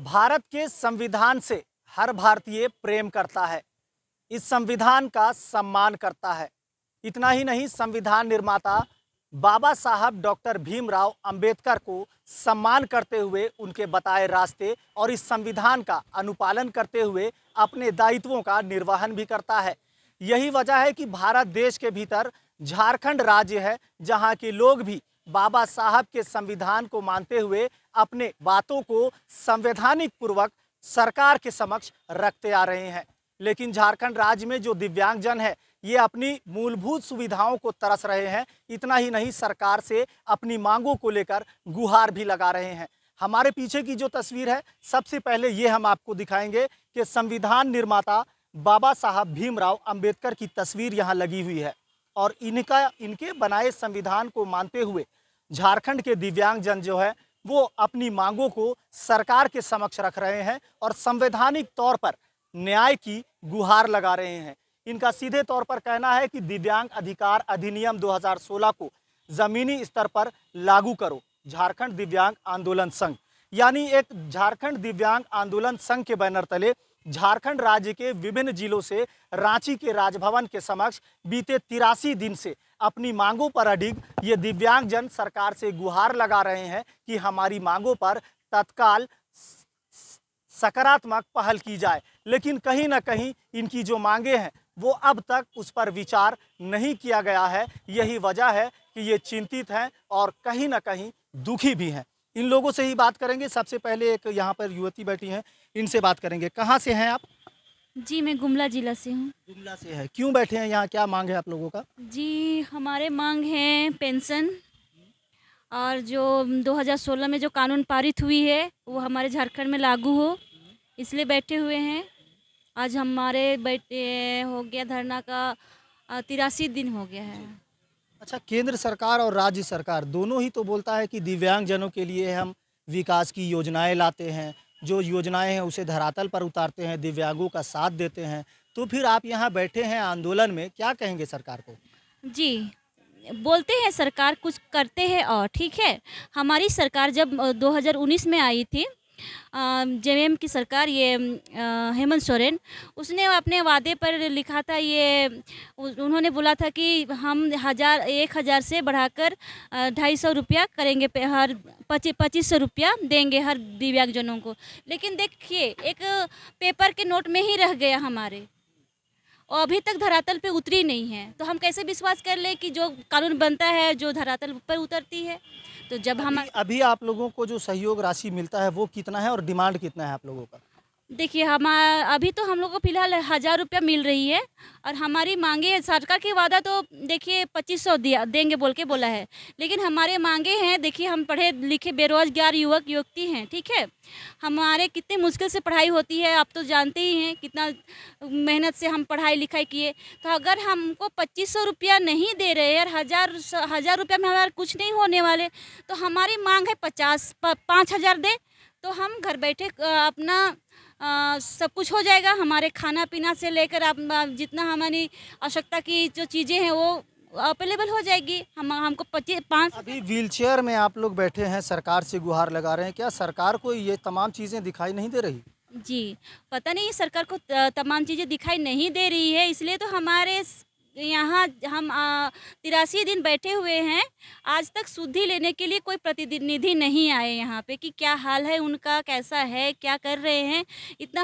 भारत के संविधान से हर भारतीय प्रेम करता है, इस संविधान का सम्मान करता है। इतना ही नहीं, संविधान निर्माता बाबा साहब डॉक्टर भीमराव अंबेडकर को सम्मान करते हुए उनके बताए रास्ते और इस संविधान का अनुपालन करते हुए अपने दायित्वों का निर्वहन भी करता है। यही वजह है कि भारत देश के भीतर झारखंड राज्य है, जहां के लोग भी बाबा साहब के संविधान को मानते हुए अपने बातों को संवैधानिक पूर्वक सरकार के समक्ष रखते आ रहे हैं। लेकिन झारखंड राज्य में जो दिव्यांगजन है, ये अपनी मूलभूत सुविधाओं को तरस रहे हैं। इतना ही नहीं, सरकार से अपनी मांगों को लेकर गुहार भी लगा रहे हैं। हमारे पीछे की जो तस्वीर है, सबसे पहले ये हम आपको दिखाएंगे कि संविधान निर्माता बाबा साहब भीमराव अंबेडकर की तस्वीर यहाँ लगी हुई है और इनके बनाए संविधान को मानते हुए झारखंड के दिव्यांगजन जो है वो अपनी मांगों को सरकार के समक्ष रख रहे हैं और संवैधानिक तौर पर न्याय की गुहार लगा रहे हैं। इनका सीधे तौर पर कहना है कि दिव्यांग अधिकार अधिनियम 2016 को जमीनी स्तर पर लागू करो। झारखंड दिव्यांग आंदोलन संघ यानी एक झारखंड दिव्यांग आंदोलन संघ के बैनर तले झारखंड राज्य के विभिन्न जिलों से रांची के राजभवन के समक्ष बीते 83 दिन से अपनी मांगों पर अडिग ये दिव्यांगजन सरकार से गुहार लगा रहे हैं कि हमारी मांगों पर तत्काल सकारात्मक पहल की जाए। लेकिन कहीं ना कहीं इनकी जो मांगे हैं वो अब तक उस पर विचार नहीं किया गया है। यही वजह है कि ये चिंतित हैं और कहीं ना कहीं दुखी भी हैं। इन लोगों से ही बात करेंगे। सबसे पहले एक यहाँ पर युवती बैठी हैं, इनसे बात करेंगे। कहाँ से हैं आप? जी, मैं गुमला ज़िला से हूँ। जुमला से है। क्यों बैठे हैं यहाँ, क्या मांग है आप लोगों का? जी, हमारे मांग है पेंशन और जो 2016 में जो कानून पारित हुई है, वो हमारे झारखंड में लागू हो, इसलिए बैठे हुए हैं। आज हमारे बैठे हो गया धरना का 83 दिन हो गया है। अच्छा, केंद्र सरकार और राज्य सरकार दोनों ही तो बोलता है कि दिव्यांगजनों के लिए हम विकास की योजनाएं लाते हैं, जो योजनाएं हैं उसे धरातल पर उतारते हैं, दिव्यांगों का साथ देते हैं। तो फिर आप यहाँ बैठे हैं आंदोलन में, क्या कहेंगे सरकार को? जी, बोलते हैं सरकार, कुछ करते हैं और ठीक है। हमारी सरकार जब 2019 में आई थी, जेवीएम की सरकार, ये हेमंत सोरेन, उसने अपने वादे पर लिखा था, ये उन्होंने बोला था कि हम 1000 से बढ़ाकर 250 रुपया करेंगे, हर 2500 रुपया देंगे हर दिव्यांगजनों को। लेकिन देखिए, एक पेपर के नोट में ही रह गया हमारे, और अभी तक धरातल पे उतरी नहीं है। तो हम कैसे विश्वास कर ले कि जो कानून बनता है, जो धरातल पर उतरती है। तो जब हम अभी आप लोगों को जो सहयोग राशि मिलता है वो कितना है और डिमांड कितना है आप लोगों का? देखिए, अभी तो हम लोग को फ़िलहाल 1000 रुपया मिल रही है और हमारी मांगे, सरकार की वादा तो देखिए 2500 दिया देंगे बोल के बोला है। लेकिन हमारे मांगे हैं, देखिए हम पढ़े लिखे बेरोजगार युवक युवती हैं, ठीक है। हमारे कितने मुश्किल से पढ़ाई होती है, आप तो जानते ही हैं कितना मेहनत से हम पढ़ाई लिखाई किए। तो अगर हमको 2500 रुपया नहीं दे रहे हैं और 1000 रुपया में हमारा कुछ नहीं होने वाले, तो हमारी मांग है 5000 दे, तो हम घर बैठे अपना सब कुछ हो जाएगा। हमारे खाना पीना से लेकर आप जितना हमारी आवश्यकता की जो चीज़ें हैं वो अवेलेबल हो जाएगी। हमको 25 अभी व्हीलचेयर में आप लोग बैठे हैं, सरकार से गुहार लगा रहे हैं, क्या सरकार को ये तमाम चीज़ें दिखाई नहीं दे रही? जी, पता नहीं सरकार को तमाम चीज़ें दिखाई नहीं दे रही है, इसलिए तो हमारे यहाँ हम 83 दिन बैठे हुए हैं। आज तक सुधि लेने के लिए कोई प्रतिनिधि नहीं आए यहाँ पे कि क्या हाल है उनका, कैसा है, क्या कर रहे हैं। इतना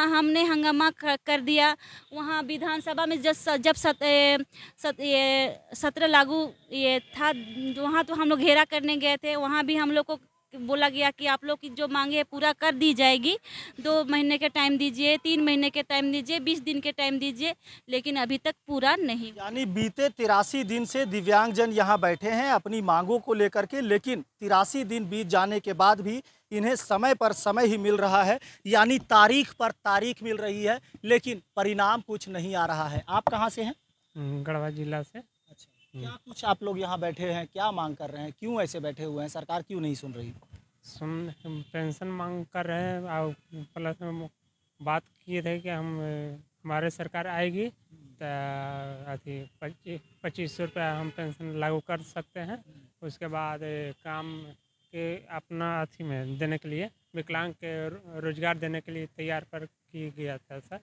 हमने हंगामा कर दिया। वहाँ विधानसभा में जब ये सत्र लागू ये था, वहाँ तो हम लोग घेरा करने गए थे। वहाँ भी हम लोग को बोला गया कि आप लोग की जो मांगे है पूरा कर दी जाएगी। 2 महीने के टाइम दीजिए, 3 महीने के टाइम दीजिए, 20 दिन के टाइम दीजिए, लेकिन अभी तक पूरा नहीं। यानी बीते 83 दिन से दिव्यांगजन यहाँ बैठे हैं अपनी मांगों को लेकर के, लेकिन 83 दिन बीत जाने के बाद भी इन्हें समय पर समय ही मिल रहा है, यानी तारीख पर तारीख मिल रही है, लेकिन परिणाम कुछ नहीं आ रहा है। आप कहाँ से हैं? गढ़वा जिला से। अच्छा, क्या कुछ आप लोग यहाँ बैठे हैं, क्या मांग कर रहे हैं, क्यों ऐसे बैठे हुए हैं, सरकार क्यों नहीं सुन रही? पेंशन मांग कर रहे हैं और प्लस में बात किए थे कि हम हमारे सरकार आएगी तो अथी 2500 रुपया हम पेंशन लागू कर सकते हैं। उसके बाद काम के अपना अथी में देने के लिए, विकलांग के रोजगार देने के लिए तैयार कर किया गया था सर।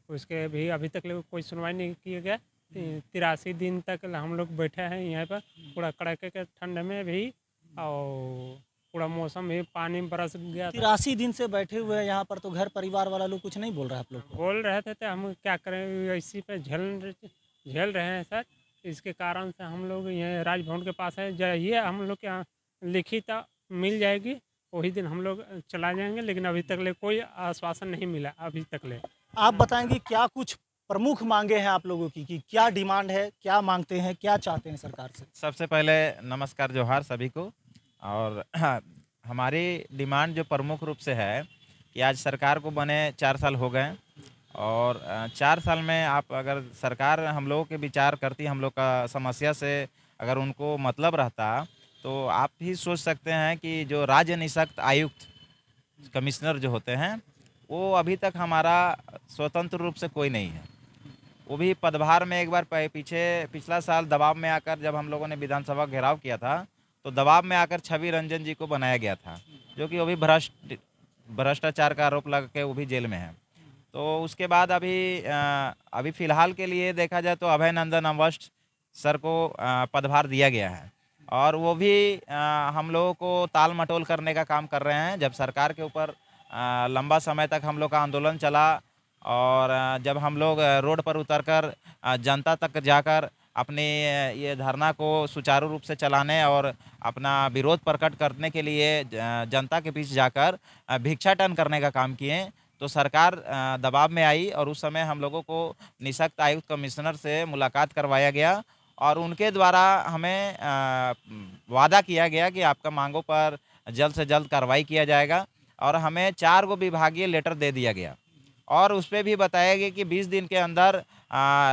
उसके भी अभी तक कोई सुनवाई नहीं किया गया। 83 दिन तक हम लोग बैठे हैं यहाँ पर, पूरा कड़ाके के ठंड में भी, और पूरा मौसम भी पानी बरस गया था। 83 दिन से बैठे हुए हैं यहाँ पर, तो घर परिवार वाला लोग कुछ नहीं बोल रहा है आप लोग को? बोल रहे थे तो हम क्या करें, इसी पे झेल रहे हैं सर। इसके कारण से हम लोग यहाँ राजभवन के पास है, जाइए हम लोग के यहाँ लिखित मिल जाएगी, वही दिन हम लोग चला जाएंगे। लेकिन अभी तक कोई आश्वासन नहीं मिला अभी तक। आप बताएंगे क्या कुछ प्रमुख मांगे हैं आप लोगों की, कि क्या डिमांड है, क्या मांगते हैं, क्या चाहते हैं सरकार से? सबसे पहले नमस्कार जोहार सभी को। और हमारी डिमांड जो प्रमुख रूप से है कि आज सरकार को बने 4 साल हो गए, और 4 साल में आप अगर सरकार हम लोगों के विचार करती, हम लोग का समस्या से अगर उनको मतलब रहता, तो आप ही सोच सकते हैं कि जो राज्य निःशक्त आयुक्त कमिश्नर जो होते हैं, वो अभी तक हमारा स्वतंत्र रूप से कोई नहीं है। वो भी पदभार में एक बार पिछला साल दबाव में आकर, जब हम लोगों ने विधानसभा घेराव किया था, तो दबाव में आकर छवि रंजन जी को बनाया गया था, जो कि वो भी भ्रष्टाचार का आरोप लग के वो भी जेल में है। तो उसके बाद अभी फ़िलहाल के लिए देखा जाए तो अभय नंदन अवस्थ सर को पदभार दिया गया है, और वो भी हम लोगों को ताल मटोल करने का काम कर रहे हैं। जब सरकार के ऊपर लंबा समय तक हम लोग का आंदोलन चला, और जब हम लोग रोड पर उतरकर जनता तक जाकर अपने ये धरना को सुचारू रूप से चलाने और अपना विरोध प्रकट करने के लिए जनता के बीच जाकर भिक्षाटन करने का काम किए, तो सरकार दबाव में आई, और उस समय हम लोगों को निःशक्त आयुक्त कमिश्नर से मुलाकात करवाया गया, और उनके द्वारा हमें वादा किया गया कि आपका मांगों पर जल्द से जल्द कार्रवाई किया जाएगा, और हमें 4 गो विभागीय लेटर दे दिया गया, और उस पर भी बताया गया कि 20 दिन के अंदर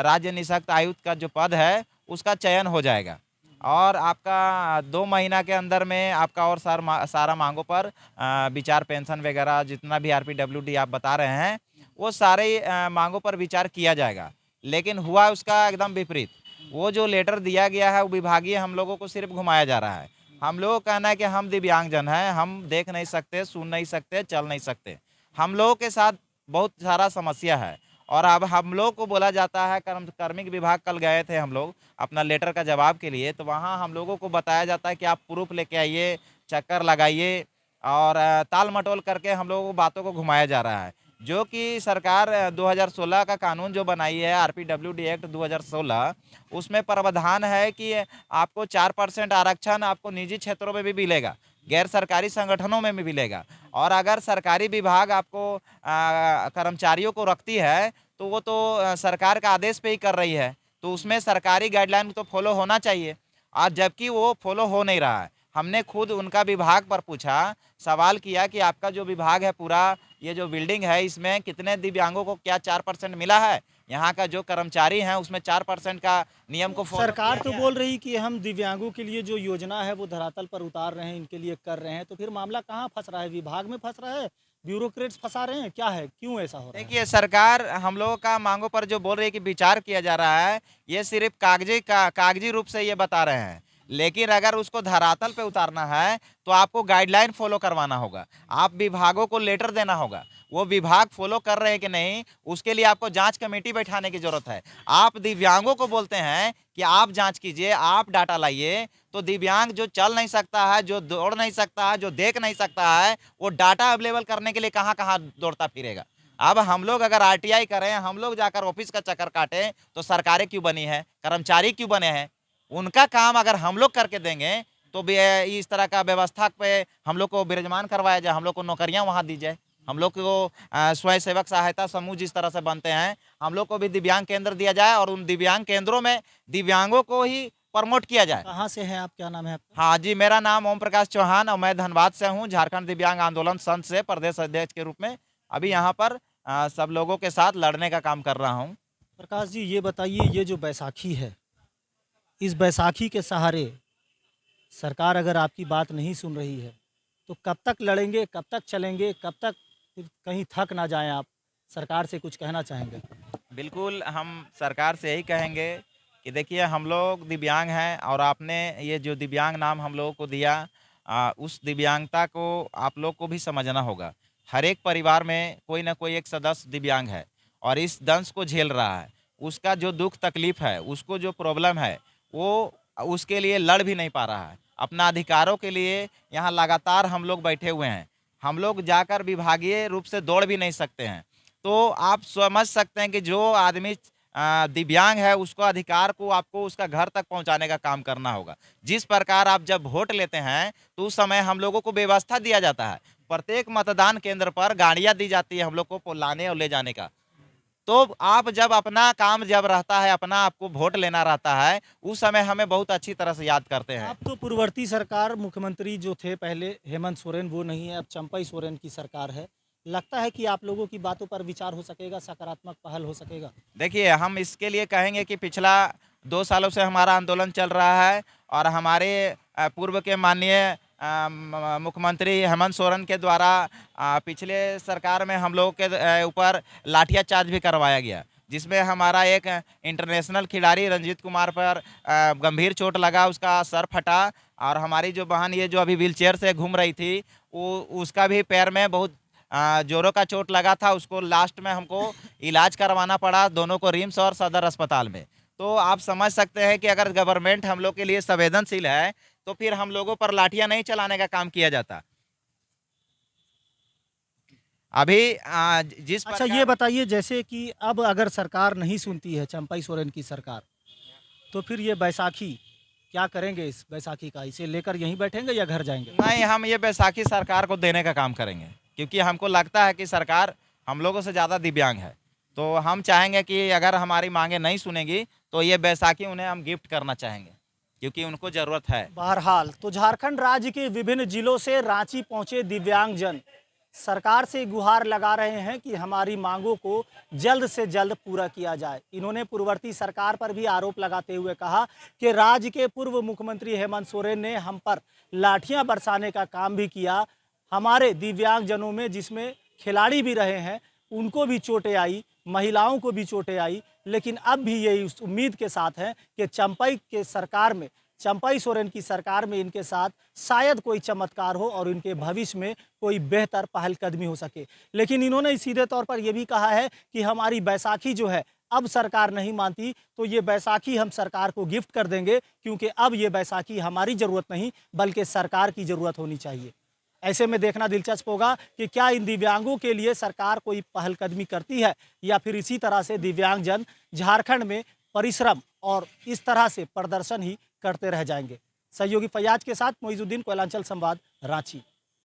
राज्य निःशक्त आयुक्त का जो पद है उसका चयन हो जाएगा, और आपका 2 महीना के अंदर में आपका और सारा मांगों पर विचार, पेंशन वगैरह जितना भी RPWD आप बता रहे हैं, वो सारे मांगों पर विचार किया जाएगा। लेकिन हुआ उसका एकदम विपरीत। वो जो लेटर दिया गया है वो विभागीय हम लोगों को सिर्फ घुमाया जा रहा है। हम लोगों का कहना है कि हम दिव्यांगजन हैं, हम देख नहीं सकते, सुन नहीं सकते, चल नहीं सकते। हम लोगों के साथ बहुत सारा समस्या है, और अब हम लोग को बोला जाता है, कार्मिक विभाग कल गए थे हम लोग अपना लेटर का जवाब के लिए, तो वहाँ हम लोगों को बताया जाता है कि आप प्रूफ लेके आइए, चक्कर लगाइए, और ताल मटोल करके हम लोगों को बातों को घुमाया जा रहा है। जो कि सरकार 2016 का कानून जो बनाई है, RPWD एक्ट 2016, उसमें प्रावधान है कि आपको 4% आरक्षण आपको निजी क्षेत्रों में भी मिलेगा, गैर सरकारी संगठनों में भी मिलेगा, और अगर सरकारी विभाग आपको कर्मचारियों को रखती है, तो वो तो सरकार का आदेश पे ही कर रही है, तो उसमें सरकारी गाइडलाइन तो फॉलो होना चाहिए, और जबकि वो फॉलो हो नहीं रहा है। हमने खुद उनका विभाग पर पूछा, सवाल किया कि आपका जो विभाग है पूरा, ये जो बिल्डिंग है, इसमें कितने दिव्यांगों को क्या 4% मिला है? यहाँ का जो कर्मचारी हैं उसमें 4% का नियम को फॉलो सरकार किया तो गया। बोल रही कि हम दिव्यांगों के लिए जो योजना है वो धरातल पर उतार रहे हैं, इनके लिए कर रहे हैं, तो फिर मामला कहाँ फंस रहा है? विभाग में फंस रहा है, ब्यूरोक्रेट्स फंसा रहे हैं, क्या है, क्यों ऐसा हो रहा है? देखिए, सरकार हम लोगों का मांगों पर जो बोल रही है कि विचार किया जा रहा है, ये सिर्फ कागजी रूप से ये बता रहे हैं, लेकिन अगर उसको धरातल पे उतारना है तो आपको गाइडलाइन फॉलो करवाना होगा, आप विभागों को लेटर देना होगा, वो विभाग फॉलो कर रहे हैं कि नहीं, उसके लिए आपको जांच कमेटी बैठाने की जरूरत है। आप दिव्यांगों को बोलते हैं कि आप जांच कीजिए, आप डाटा लाइए, तो दिव्यांग जो चल नहीं सकता है, जो दौड़ नहीं सकता है, जो देख नहीं सकता है, वो डाटा अवेलेबल करने के लिए कहाँ कहाँ दौड़ता फिरेगा। अब हम लोग अगर RTI करें, हम लोग जाकर ऑफिस का चक्कर काटें, तो सरकारें क्यों बनी है, कर्मचारी क्यों बने हैं? उनका काम अगर हम लोग करके देंगे तो इस तरह का व्यवस्था पे हम लोग को विराजमान करवाया जाए, हम लोग को नौकरियां वहां दी जाए, हम लोग को स्वयं सेवक सहायता समूह जिस तरह से बनते हैं, हम लोग को भी दिव्यांग केंद्र दिया जाए, और उन दिव्यांग केंद्रों में दिव्यांगों को ही प्रमोट किया जाए। कहाँ से हैं आप, क्या नाम है आपका? हाँ जी, मेरा नाम ओम प्रकाश चौहान, और मैं धनबाद से हूँ, झारखंड दिव्यांग आंदोलन संघ से प्रदेश अध्यक्ष के रूप में अभी यहाँ पर सब लोगों के साथ लड़ने का काम कर रहा हूँ। प्रकाश जी, ये बताइए, ये जो बैसाखी है, इस बैसाखी के सहारे सरकार अगर आपकी बात नहीं सुन रही है, तो कब तक लड़ेंगे, कब तक चलेंगे, कब तक फिर कहीं थक ना जाएं आप? सरकार से कुछ कहना चाहेंगे? बिल्कुल, हम सरकार से यही कहेंगे कि देखिए, हम लोग दिव्यांग हैं, और आपने ये जो दिव्यांग नाम हम लोगों को दिया, उस दिव्यांगता को आप लोग को भी समझना होगा। हर एक परिवार में कोई ना कोई एक सदस्य दिव्यांग है और इस दंश को झेल रहा है। उसका जो दुख तकलीफ है, उसको जो प्रॉब्लम है, वो उसके लिए लड़ भी नहीं पा रहा है। अपना अधिकारों के लिए यहाँ लगातार हम लोग बैठे हुए हैं। हम लोग जाकर विभागीय रूप से दौड़ भी नहीं सकते हैं। तो आप समझ सकते हैं कि जो आदमी दिव्यांग है, उसको अधिकार को आपको उसका घर तक पहुंचाने का काम करना होगा। जिस प्रकार आप जब वोट लेते हैं तो उस समय हम लोगों को व्यवस्था दिया जाता है। प्रत्येक मतदान केंद्र पर गाड़ियां दी जाती है हम लोग को लाने और ले जाने का। तो आप जब अपना काम जब रहता है, अपना आपको वोट लेना रहता है, उस समय हमें बहुत अच्छी तरह से याद करते हैं। अब तो पूर्ववर्ती सरकार मुख्यमंत्री जो थे पहले हेमंत सोरेन, वो नहीं है, अब चंपई सोरेन की सरकार है। लगता है कि आप लोगों की बातों पर विचार हो सकेगा, सकारात्मक पहल हो सकेगा? देखिए, हम इसके लिए कहेंगे कि पिछला 2 सालों से हमारा आंदोलन चल रहा है और हमारे पूर्व के माननीय मुख्यमंत्री हेमंत सोरेन के द्वारा पिछले सरकार में हम लोगों के ऊपर लाठीचार्ज भी करवाया गया, जिसमें हमारा एक इंटरनेशनल खिलाड़ी रंजीत कुमार पर गंभीर चोट लगा, उसका सर फटा। और हमारी जो बहन ये जो अभी व्हीलचेयर से घूम रही थी, वो उसका भी पैर में बहुत जोरों का चोट लगा था। उसको लास्ट में हमको इलाज करवाना पड़ा, दोनों को रिम्स और सदर अस्पताल में। तो आप समझ सकते हैं कि अगर गवर्नमेंट हम लोग के लिए संवेदनशील है तो फिर हम लोगों पर लाठियां नहीं चलाने का काम किया जाता। अभी जिस अच्छा, ये बताइए, जैसे कि अब अगर सरकार नहीं सुनती है, चंपई सोरेन की सरकार, तो फिर ये बैसाखी क्या करेंगे? इस बैसाखी का इसे लेकर यहीं बैठेंगे या घर जाएंगे? नहीं, हम ये बैसाखी सरकार को देने का काम करेंगे, क्योंकि हमको लगता है कि सरकार हम लोगों से ज़्यादा दिव्यांग है। तो हम चाहेंगे कि अगर हमारी मांगे नहीं सुनेगी तो ये बैसाखी उन्हें हम गिफ्ट करना चाहेंगे, क्योंकि उनको ज़रूरत है। बहरहाल, तो झारखंड राज्य के विभिन्न जिलों से रांची पहुंचे दिव्यांगजन सरकार से गुहार लगा रहे हैं कि हमारी मांगों को जल्द से जल्द पूरा किया जाए। इन्होंने पूर्ववर्ती सरकार पर भी आरोप लगाते हुए कहा कि राज्य के पूर्व मुख्यमंत्री हेमंत सोरेन ने हम पर लाठियां बरसाने का काम भी किया। हमारे दिव्यांगजनों में, जिसमें खिलाड़ी भी रहे हैं, उनको भी चोटें आई, महिलाओं को भी चोटें आई, लेकिन अब भी ये इस उम्मीद के साथ हैं कि चंपई सोरेन की सरकार में इनके साथ शायद कोई चमत्कार हो और इनके भविष्य में कोई बेहतर पहलकदमी हो सके। लेकिन इन्होंने सीधे तौर पर यह भी कहा है कि हमारी बैसाखी जो है, अब सरकार नहीं मानती तो ये बैसाखी हम सरकार को गिफ्ट कर देंगे, क्योंकि अब ये बैसाखी हमारी ज़रूरत नहीं बल्कि सरकार की ज़रूरत होनी चाहिए। ऐसे में देखना दिलचस्प होगा कि क्या इन दिव्यांगों के लिए सरकार कोई पहलकदमी करती है या फिर इसी तरह से दिव्यांगजन झारखंड में परिश्रम और इस तरह से प्रदर्शन ही करते रह जाएंगे। सहयोगी फैयाज के साथ मोइजुद्दीन, कोयलांचल संवाद, रांची।